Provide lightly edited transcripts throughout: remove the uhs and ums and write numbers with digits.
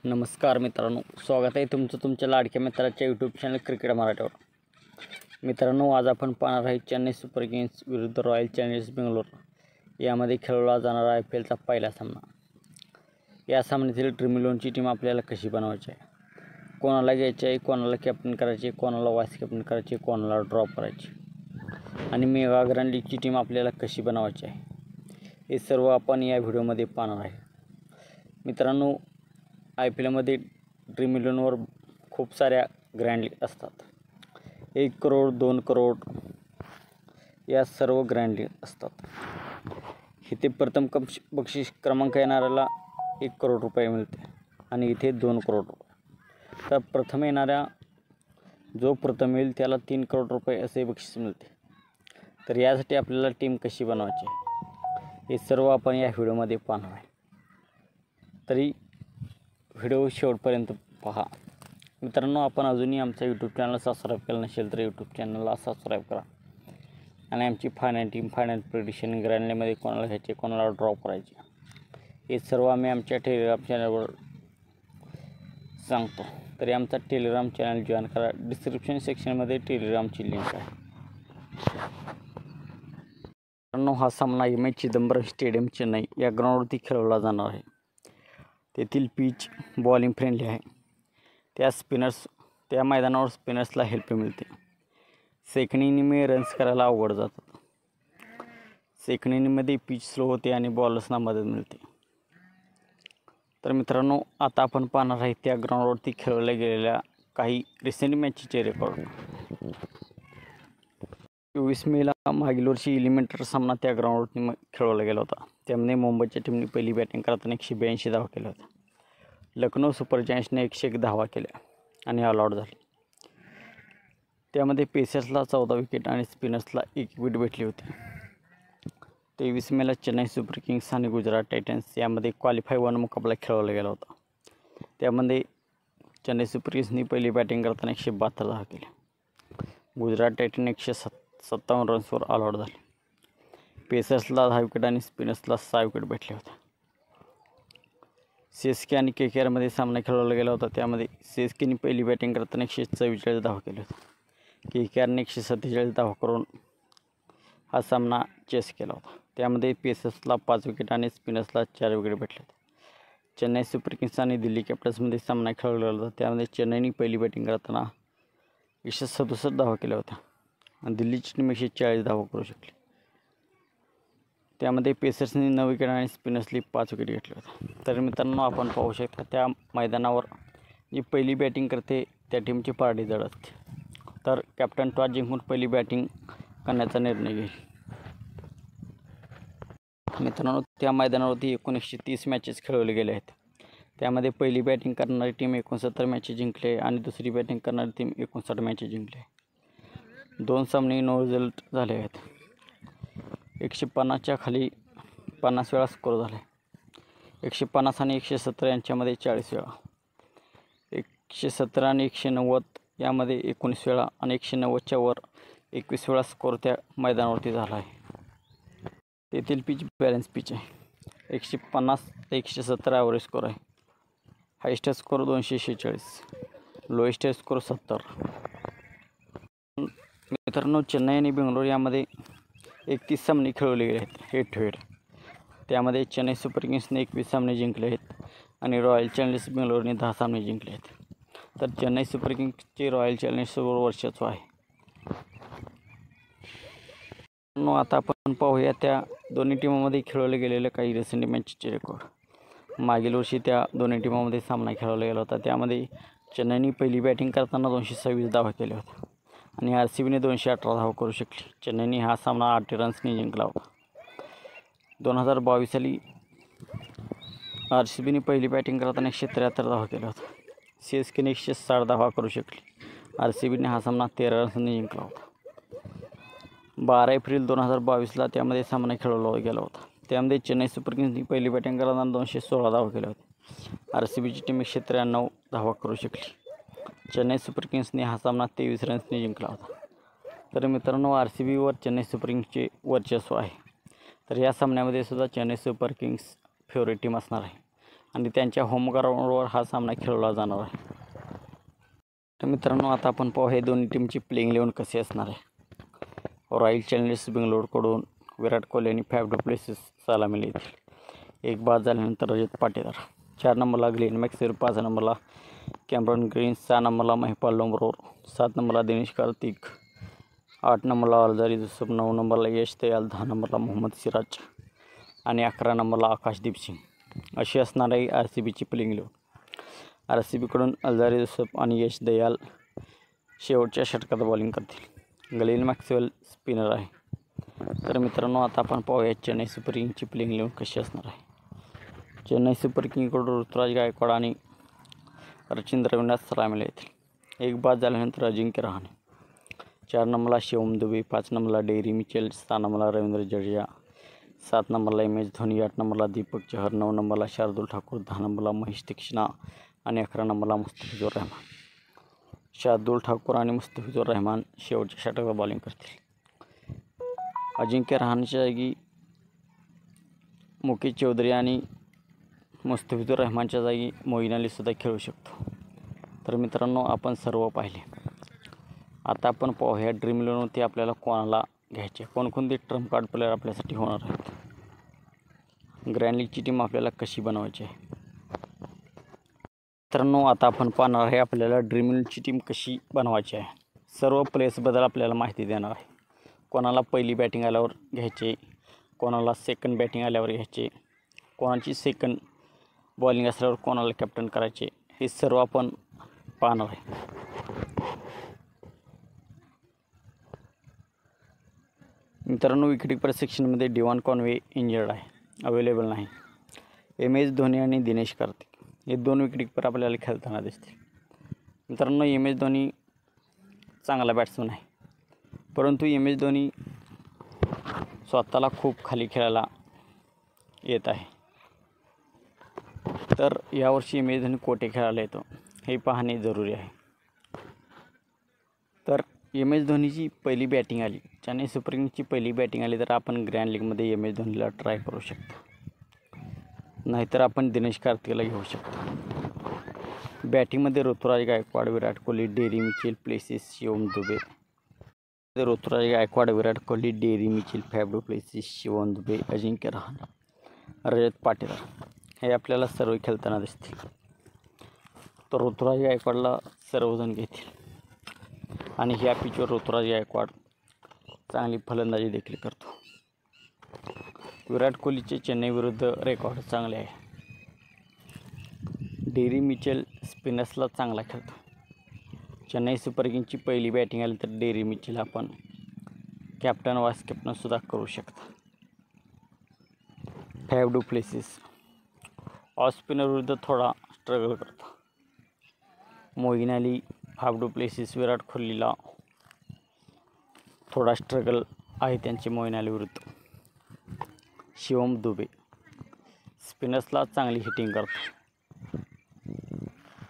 नमस्कार मित्रांनो, स्वागत आहे तुमचं तुमच्या लाडक्या मित्राच्या यूट्यूब चॅनल क्रिकेट मराठीवर। मित्रांनो, आज आपण पाहणार आहे चेन्नई सुपर किंग्स विरुद्ध रॉयल चॅलेंजर्स बेंगलोर यामध्ये खेळवला जाणारा IPLचा पहिला सामना। या सामन्यातील ड्रीम 11ची टीम आपल्याला कशी बनवायची आहे, कोणाला घ्यायची आहे, कोणाला कॅप्टन करायचे, कोणाला वाईस कॅप्टन करायचे, कोणाला ड्रॉप करायचे आणि मेगा ग्रँड लीगची टीम आपल्याला कशी बनवायची आहे, हे सर्व आपण या व्हिडिओमध्ये पाहणार आहे। मित्रांनो, IPLमध्ये ड्रीम 11वर खूप साऱ्या ग्रँड लीग असतात। 1 करोड 2 करोड या सर्व ग्रँड लीग असतात। इथे प्रथम बक्षीस क्रमांक येणाऱ्याला 1 करोड रुपये मिळते आणि इथे 2 करोड रुपये। तर प्रथम येणाऱ्या जो प्रथम येईल त्याला 3 करोड रुपये असे बक्षीस मिळते। तर यासाठी आपल्याला टीम कशी बनवायची हे सर्व आपण या व्हिडिओमध्ये पाहणार आहे। तरी व्हिडिओ शेवटपर्यंत पहा। मित्रांनो, आपण अजूनही आमचा यूट्यूब चॅनल सबस्क्राईब केलं नसेल तर यूट्यूब चॅनलला सबस्क्राईब करा आणि आमची फायनल प्रेडिक्शन ग्रँडमध्ये कोणाला घ्यायचे, कोणाला ड्रॉप करायचे हे सर्व आम्ही आमच्या टेलिग्राम चॅनलवर सांगतो। तरी आमचा टेलिग्राम चॅनल जॉईन करा, डिस्क्रिप्शन सेक्शनमध्ये टेलिग्रामची लिंक आहे। मित्रांनो, हा सामना MS चिदंबरम स्टेडियम चेन्नई या ग्राउंडवरती खेळवला जाणार आहे। तेथील पिच बॉलिंग फ्रेंडली आहे। त्या मैदानावर स्पिनर्सला हेल्प मिळते। सेकंड इनिंगमध्ये रन्स करायला अवघड जातात। सेकंड इनिंगमध्ये पिच स्लो होते आणि बॉलर्सना मदत मिळते। तर मित्रांनो, आता आपण पाहणार आहे त्या ग्राउंडवरती खेळवल्या गेलेल्या काही रिसेंट मॅचचे रेकॉर्ड। 24 मेला मागील वर्षी एलिमिनेटर सामना त्या ग्राउंडवरती खेळवला गेला होता। त्यामध्ये मुंबईच्या टीमने पहिली बॅटिंग करताना 182 धावा केल्या होत्या। लखनौ सुपर जायंट्सने 101 धावा केल्या आणि ऑल आउट झाले। त्यामध्ये पेसर्सला 14 विकेट आणि स्पिनर्सला 1 विकेट भेटली होती। 23 मेला चेन्नई सुपर किंग्स आणि गुजरात टायटन्स यामध्ये क्वालिफाय 1 मुकाबला खेळवला गेला होता। त्यामध्ये चेन्नई सुपर किंग्सनी पहिली बॅटिंग करताना 172 धावा केल्या। गुजरात टायटन 157 रन्सवर ऑल आउट झाले। पेसर्सला 10 विकेट आणि स्पिनर्सला 6 विकेट भेटले होते। CSK आणि KKRमध्ये सामना खेळवला गेला होता। त्यामध्ये CSKने पहिली बॅटिंग करताना 144 धावा केल्या होत्या। KKRने 147 धावा करून हा सामना चेस केला होता। त्यामध्ये पेसर्सला 5 विकेट आणि स्पिनर्सला 4 विकेट भेटले होते। चेन्नई सुपर किंग्स आणि दिल्ली कॅपिटल्समध्ये सामना खेळवला गेला होता। त्यामध्ये चेन्नईने पहिली बॅटिंग करताना 167 धावा केल्या होत्या आणि दिल्लीची टीम 140 धावा करू शकली। त्यामध्ये पेसर्सने 9 विकेट आणि स्पिनर्सनी 5 विकेट घेतले होते। तर मित्रांनो, आपण पाहू शकता त्या मैदानावर जी पहिली बॅटिंग करते त्या टीमची पार्टी जड असते। तर कॅप्टन टॉस जिंकून पहिली बॅटिंग करण्याचा निर्णय घेईल। मित्रांनो, त्या मैदानावरती 1930 मॅचेस खेळवले गेले आहेत। त्यामध्ये पहिली बॅटिंग करणारी टीम 69 मॅचेस जिंकले आणि दुसरी बॅटिंग करणारी टीम 59 मॅचेस जिंकले। 2 सामने नो रिझल्ट झाले आहेत। 150च्या खाली 50 वेळा स्कोर झाले। 150 आणि 170 यांच्यामध्ये 40 वेळा, 170 आणि 190 यामध्ये 19 वेळा आणि 190च्या वर 21 वेळा स्कोर त्या मैदानावरती झाला आहे। तेथील पिच बॅलन्स पिच आहे। 150 ते 170 ॲव्हरेज स्कोर आहे। Highest score 246, lowest score 70। मित्रांनो, चेन्नई आणि बेंगलोर यामध्ये 31 सामने खेळवले गेले आहेत हेड टू हेड। त्यामध्ये चेन्नई सुपर किंग्सने 21 सामने जिंकले आहेत आणि रॉयल चॅलेंजर्स बेंगलोरने 10 सामने जिंकले आहेत। तर चेन्नई सुपर किंग्सचे रॉयल चॅलेंजर्सवर वर्चस्व आहे। आता आपण पाहूया त्या दोन्ही टीमांमध्ये खेळवले गेलेले काही रिसेंट मॅचचे रेकॉर्ड। मागील वर्षी त्या दोन्ही टीमांमध्ये सामना खेळवला गेला होता। त्यामध्ये चेन्नईने पहिली बॅटिंग करताना 226 धावा केल्या होत्या आणि RCBने 218 धावा करू शकली। चेन्नईने हा सामना 8 रन्सने जिंकला होता। 2022 साली RCBने पहिली बॅटिंग करताना 173 धावा केल्या होत्या। CSKने 160 धावा करू शकली। RCBने हा सामना 13 रन्सने जिंकला होता। 12 एप्रिल 2022ला त्यामध्ये सामना खेळवला गेला होता। त्यामध्ये चेन्नई सुपर किंग्सने पहिली बॅटिंग करताना 216 धावा केल्या होत्या। RCBची टीम 193 धावा करू शकली। चेन्नई सुपर किंग्सने हा सामना 23 रन्सने जिंकला होता। तर मित्रांनो, RCBवर चेन्नई सुपर किंग्सचे वर्चस्व आहे। तर या सामन्यामध्ये सुद्धा Chennai super Kings favourite team असणार आहे आणि त्यांच्या होम ग्राउंडवर हा सामना खेळवला जाणार आहे. तर मित्रांनो, आता आपण पाहू हे दोन्ही टीमची प्लेइंग 11 कशी असणार आहे. रॉयल चॅलेंजर्स बेंगलोरकडून विराट कोहली आणि फॅफ डु प्लेसिस सलामीला येतील. एक बाद झाल्यानंतर रजत पाटीदार, 4 नंबरला ग्लेन मॅक्सवेल, 5 नंबरला कॅमरॉन ग्रीन, 6 नंबरला महिपाल लोंबरोर, 7 नंबरला दिनेश कार्तिक, 8 नंबरला अल्जारी जुसूफ, 9 नंबरला यश दयाल, 10 नंबरला मोहम्मद सिराज आणि 11 नंबरला आकाशदीप सिंग अशी असणार आहे RCBची प्लेइंग 11. RCBकडून अल्जारी जुसूफ आणि यश दयाल शेवटच्या षटकात बॉलिंग करतील. ग्लेन मॅक्सवेल स्पिनर आहे. तर मित्रांनो, आता आपण पाहूया चेन्नई सुपर किंग्सची प्लेइंग 11 कशी असणार आहे. चेन्नई सुपर किंग्सकडून ऋतुराज गायकवाड आणि रचिन रवींद्र सलामीला येतील. एक बाद झाल्यानंतर अजिंक्य रहाणे, 4 नंबरला शिवम दुबे, 5 नंबरला डेरी मिचेल, 6 नंबरला रवींद्र जडेजा, 7 नंबरला MS धोनी, 8 नंबरला दीपक चहर, 9 नंबरला शार्दुल ठाकूर, 10 नंबरला महेश दीक्षिणा आणि 11 नंबरला मुस्तफिजुर रहमान. शार्दुल ठाकूर आणि मुस्तफिजुर रहमान शेवटच्या षटकात बॉलिंग करतील. अजिंक्य रहाणेच्या जागी मुकेश चौधरी आणि मुस्तफिजुर रहमानच्या जागी मोईन अलीसुद्धा खेळू शकतो. तर मित्रांनो, आपण सर्व पाहिले. आता आपण पाहूया ड्रीम 11 आपल्याला कोणाला घ्यायचे, कोणकोणते ट्रम्प कार्ड प्लेयर आपल्यासाठी होणार आहेत. ग्रँड लीगची टीम आपल्याला कशी बनवायची आहे. मित्रांनो, आता आपण पाहणार आहे आपल्याला ड्रीम 11ची टीम कशी बनवायची आहे. सर्व प्लेयर्सबद्दल आपल्याला माहिती देणार आहे. कोणाला पहिली बॅटिंग आल्यावर घ्यायचे, कोणाला सेकंड बॅटिंग आल्यावर घ्यायचे, कोणाची सेकंड बॉलिंग असल्यावर कोणाला कॅप्टन करायचे, हे सर्व आपण पाहणार आहे. मित्रांनो, विकेटकीपर सेक्शनमध्ये डिवॉन कॉन्वे इंजर्ड आहे, अवेलेबल नाही. MS धोनी आणि दिनेश कार्तिक हे 2 विकेटकीपर आपल्याला खेळताना दिसतील. मित्रांनो, MS धोनी चांगला बॅट्समन आहे, परंतु MS धोनी स्वतःला खूप खाली खेळायला येत आहे. तर यावर्षी MS धोनी कोठे खेळायला येतो हे पाहणे जरुरी आहे. तर MS धोनीची पहिली बॅटिंग आली, चेन्नई सुपर किंग्सची पहिली बॅटिंग आली, तर आपण ग्रँड लीगमध्ये MS धोनीला ट्राय करू शकतो. नाहीतर आपण दिनेश कार्तिकला घेऊ शकतो. बॅटिंगमध्ये Ruturaj Gaikwad, Virat Kohli, Daryl Mitchell, Plessis, Shivam Dube. Ruturaj Gaikwad, Virat Kohli, Daryl Mitchell, Faf du Plessis, Shivam Dube, Ajinkya Rahane, Rajat Patidar हे आपल्याला सर्व खेळताना दिसतील. तर ऋतुराज गायकवाडला सर्वजण घेतील आणि ह्या पिचवर ऋतुराज गायकवाड चांगली फलंदाजी देखील करतो. विराट कोहलीचे चेन्नई विरुद्ध रेकॉर्ड चांगले आहे. डेरी मिचेल स्पिनर्सला चांगला खेळतो. चेन्नई सुपर किंग्सची पहिली बॅटिंग आली तर डेरी मिचेल आपण कॅप्टन वाईस कॅप्टनसुद्धा करू शकता. फॅफ डु प्लेसिस ऑफ स्पिनर विरुद्ध थोडा स्ट्रगल करतो. मोईन अली, फॅफ डु प्लेसिस, विराट कोहलीला थोडा स्ट्रगल आहे त्यांचे मोईन अली विरुद्ध. शिवम दुबे स्पिनर्सला चांगली हिटिंग करतो.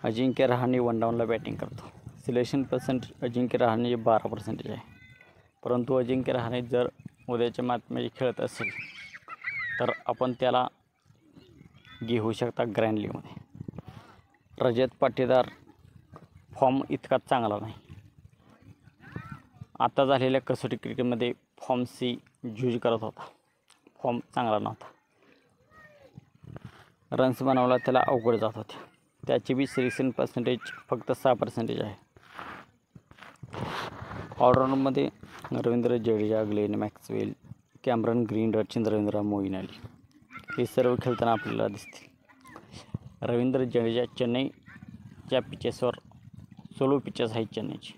अजिंक्य रहाणे वनडाऊनला बॅटिंग करतो. सिलेक्शन पर्सेंटेज अजिंक्य रहाणे 12% आहे, परंतु अजिंक्य रहाणे जर उद्याच्या मॅचमध्ये खेळत असेल तर आपण त्याला घेऊ शकता ग्रँड लीगमध्ये. रजत पाटीदार फॉर्म इतका चांगला नाही. आता झालेल्या कसोटी क्रिकेटमध्ये फॉर्मशी झूज करत होता, फॉर्म चांगला नव्हता. रन्स बनवला त्याला अवघड जात होते. त्याची बी सिलेक्शन पर्सेंटेज फक्त 6% आहे. ऑलराऊंडमध्ये Ravindra Jadeja, Glenn Maxwell, Cameron Green, Rachin Ravindra, Moeen Ali हे सर्व खेळताना आपल्याला दिसतील. रवींद्र जडेजा चेन्नईच्या पिचेसवर सोलो पिचेस आहेत चेन्नईची,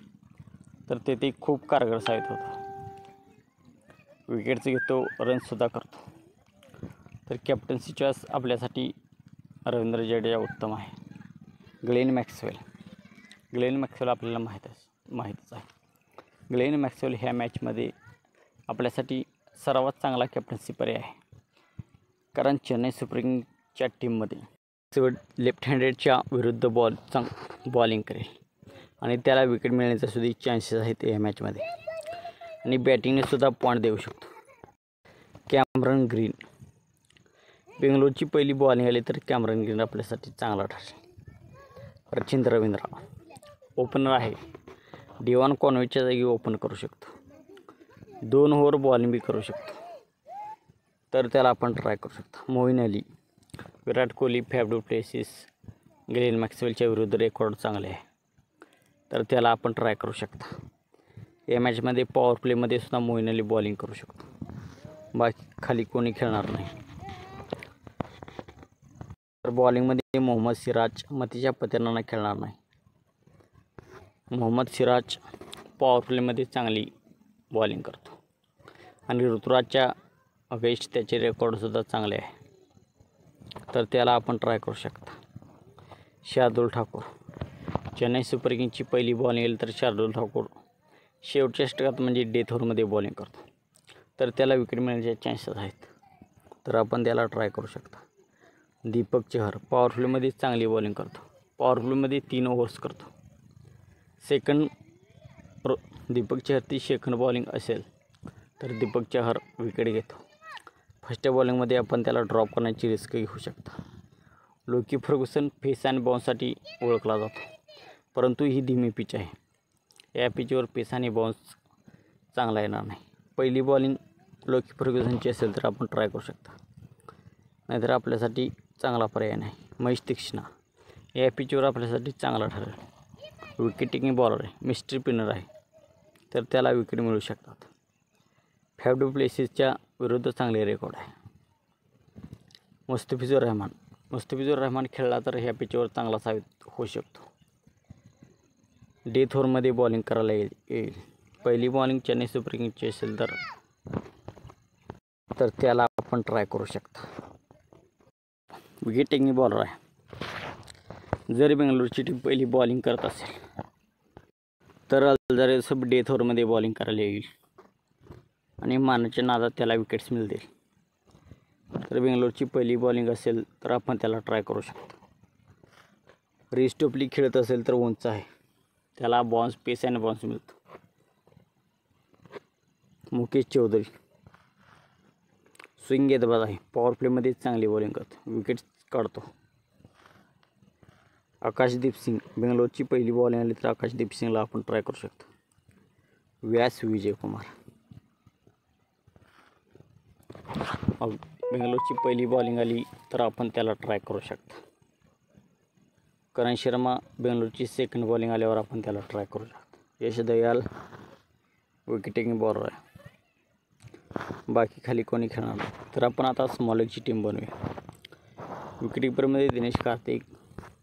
तर तेथे खूप कारगर साबित होतो. विकेट्स घेतो, रन्ससुद्धा करतो. तर कॅप्टन्सी चॉईस आपल्यासाठी रवींद्र जडेजा उत्तम आहे. ग्लेन मॅक्सवेल आपल्याला माहीतच आहे. ग्लेन मॅक्सवेल ह्या मॅचमध्ये आपल्यासाठी सर्वात चांगला कॅप्टन्सी पर्याय आहे, कारण चेन्नई सुपर किंग्सच्या टीममध्ये लेफ्ट हँडेडच्या विरुद्ध बॉलिंग करेल आणि त्याला विकेट मिळण्याचे सुद्धा चान्सेस आहेत या मॅचमध्ये आणि बॅटिंगने सुद्धा पॉईंट देऊ शकतो. कॅमरॉन ग्रीन बेंगलोरची पहिली बॉलिंग आली तर कॅमेरॉन ग्रीन आपल्यासाठी चांगला ठरेल। रचिन रवींद्र ओपनर आहे, डिवॉन कॉन्वेच्या जागी ओपन करू शकतो, 2 ओव्हर बॉलिंग बी करू शकतो, तर त्याला आपण ट्राय करू शकतो। Moin Ali, Virat Kohli, फॅफ du Plessis, Glenn मॅक्सवेलच्या विरुद्ध रेकॉर्ड चांगले आहे, तर त्याला आपण ट्राय करू शकता। या मॅचमध्ये पॉवर प्लेमध्ये सुद्धा मोईन अली बॉलिंग करू शकतो, बाकी खाली कोणी खेळणार नाही। तर बॉलिंगमध्ये मोहम्मद सिराज मतीच्या पत्यांना खेळणार नाही। मोहम्मद सिराज पॉवर प्लेमध्ये चांगली बॉलिंग करतो आणि ऋतुराजच्या अगेन्स्ट त्याचे रेकॉर्डसुद्धा चांगले आहे, तर त्याला आपण ट्राय करू शकता। शार्दुल ठाकूर, चेन्नई सुपर किंग्सची पहिली बॉलिंग येईल तर शार्दुल ठाकूर शेवटच्या षटकात म्हणजे डेथ ओव्हरमध्ये बॉलिंग करतो, तर त्याला विकेट मिळण्याचे चान्सेस आहेत, तर आपण त्याला ट्राय करू शकता। दीपक चहर पॉवर प्लेमध्ये चांगली बॉलिंग करतो, पॉवर प्लेमध्ये 3 ओव्हर्स करतो। दीपक चहरची सेकंड बॉलिंग असेल तर दीपक चहर विकेट घेतो। फर्स्ट बॉलिंगमध्ये आपण त्याला ड्रॉप करण्याची रिस्क घेऊ शकता। लोकी फर्ग्युसन पेस आणि बाउन्ससाठी ओळखला जातो, परंतु ही धीमी पिच आहे, या पिचवर पेस आणि बाउन्स चांगला येणार नाही। पहिली बॉलिंग लोकी फर्ग्युसनची असेल तर आपण ट्राय करू शकता, नाहीतर आपल्यासाठी चांगला पर्याय नाही। महेश तीक्ष्णा या पिचवर आपल्यासाठी चांगला ठरेल, विकेट टेकिंग बॉलर आहे, मिस्ट्री स्पिनर आहे, तर त्याला विकेट मिळू शकतात। फॅफ डू प्लेसिसच्या विरुद्ध चांगले रेकॉर्ड आहे। मुस्तफिजुर रहमान खेळला तर ह्या पिचवर चांगला साबित होऊ शकतो, डेथ ओव्हरमध्ये बॉलिंग करायला येईल। पहिली बॉलिंग चेन्नई सुपर किंग्सची असेल तर त्याला आपण ट्राय करू शकता। विकेट टेकिंग बॉलर आहे, जर बेंगलोरची टीम पहिली बॉलिंग करत असेल तर अल्झारेस डेथ ओव्हरमध्ये बॉलिंग करायला येईल आणि मानाच्या नादात त्याला विकेट्स मिळतील। तर बेंगलोरची पहिली बॉलिंग असेल तर आपण त्याला ट्राय करू शकतो। रिस टोपली खेळत असेल तर उंच आहे, त्याला बाउन्स पेस आणि बाउन्स मिळतो। मुकेश चौधरी स्विंग गेंदबाज आहे, पॉवर प्लेमध्ये चांगली बॉलिंग करतो, विकेट्स काढतो। आकाशदीप सिंग बेंगलोरची पहिली बॉलिंग आली तर आकाशदीप सिंगला आपण ट्राय करू शकतो। व्यास विजयकुमार बेंगलोरची पहिली बॉलिंग आली तर आपण त्याला ट्राय करू शकता। करण शर्मा बेंगलोरची सेकंड बॉलिंग आल्यावर आपण त्याला ट्राय करू शकतो। यश दयाल विकेट टेकिंग बॉलर आहे, बाकी खाली कोणी खेळणार नाही, तर आपण आता स्मॉल लीगची टीम बनवूया। विकेटकीपरमध्ये दिनेश कार्तिक,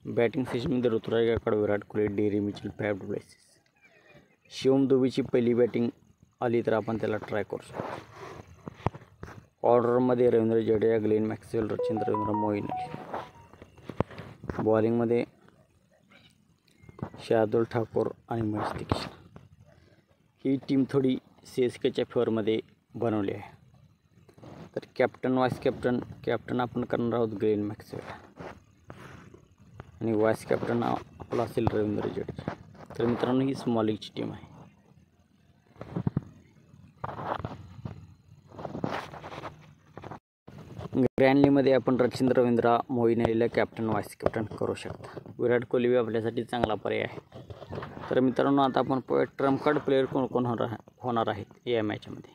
बॅटिंग सेशनमध्ये Ruturaj Gaikwad, Virat Kohli, Daryl Mitchell, Faf du Plessis. Shivam दुबेची पहिली बॅटिंग आली तर आपण त्याला ट्राय करू शकतो। ऑर्डरमध्ये रवींद्र जडेजा, ग्लेन मॅक्सवेल, रचिन रवींद्र, मोईन अली। बॉलिंगमध्ये शार्दुल ठाकूर आणि महेश तीक्ष्णा। ही टीम थोडी CSKच्या फेवरमध्ये बनवली आहे, तर कॅप्टन वाईस कॅप्टन आपण करणार आहोत ग्लेन मॅक्सवेल आणि वाईस कॅप्टन आपला असेल रवींद्र जडेजा। तर मित्रांनो ही स्मॉल लीगची टीम आहे। ग्रँड लीगमध्ये आपण रचिन रवींद्र, मोईन अलीला कॅप्टन वाईस कॅप्टन करू शकता। विराट कोहली बी आपल्यासाठी चांगला पर्याय आहे। तर मित्रांनो आता आपण ट्रम्प कार्ड प्लेयर कोण कोण होणार आहेत या मॅचमध्ये।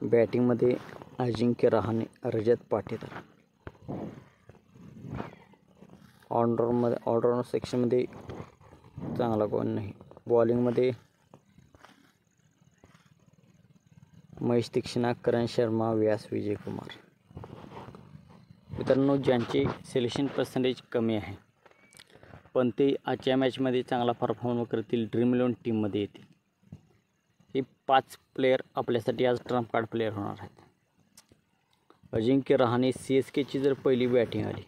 बॅटिंगमध्ये अजिंक्य रहाणे, रजत पाटीदार। ऑलराऊंडर सेक्शनमध्ये चांगला कोण नाही। बॉलिंगमध्ये महेश तीक्ष्णा, करण शर्मा, व्यास विजयकुमार। मित्रांनो ज्यांचे सिलेक्शन पर्सेंटेज कमी आहे पण ते आजच्या मॅचमध्ये चांगला परफॉर्म करतील, ड्रीम 11 टीममध्ये येतील, हे 5 प्लेयर आपल्यासाठी आज ट्रम्प कार्ड प्लेयर होणार आहेत। अजिंक्य रहाणे CSKची जर पहिली बॅटिंग आली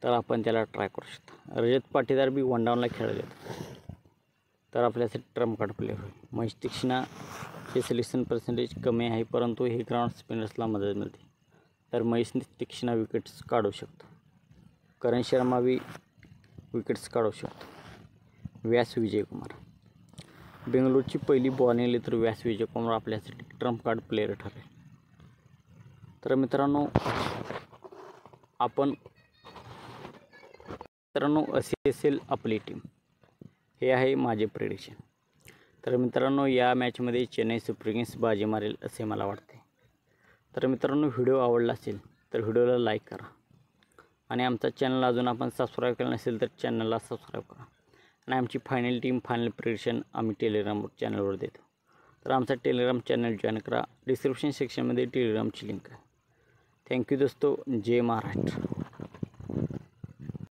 तर आपण त्याला ट्राय करू शकता। रजत पाटीदार बी 1 डाऊनला खेळले तर आपल्यासाठी ट्रम्प कार्ड प्लेयर होईल। महेश तीक्ष्णाचे सिलेक्शन पर्सेंटेज कमी आहे, परंतु हे ग्राउंड स्पिनर्सला मदत मिळते, तर महेश तीक्ष्णा विकेट्स काढू शकतो। करण शर्मा बी विकेट्स काढू शकतो। व्यास विजयकुमार बेंगलोरची पहिली बॉलिंग आली तर व्यास विजयकुमार आपल्यासाठी ट्रम्प कार्ड प्लेयर ठरेल। तर मित्रांनो अशी असेल आपली टीम, हे आहे माझे प्रेडिक्शन. तर मित्रांनो या मॅचमध्ये चेन्नई सुपर किंग्स बाजी मारेल असे मला वाटते. तर मित्रांनो व्हिडिओ आवडला असेल तर व्हिडिओला लाईक करा आणि आमचा चॅनल अजून आपण सबस्क्राईब केलं नसेल तर चॅनलला सबस्क्राईब करा. आणि आमची फायनल टीम फायनल प्रेडिक्शन आम्ही टेलिग्राम चॅनलवर देतो. तर आमचा टेलिग्राम चॅनल जॉईन करा. डिस्क्रिप्शन सेक्शनमध्ये टेलिग्रामची लिंक आहे. थँक्यू दोस्तो. जय महाराष्ट्र.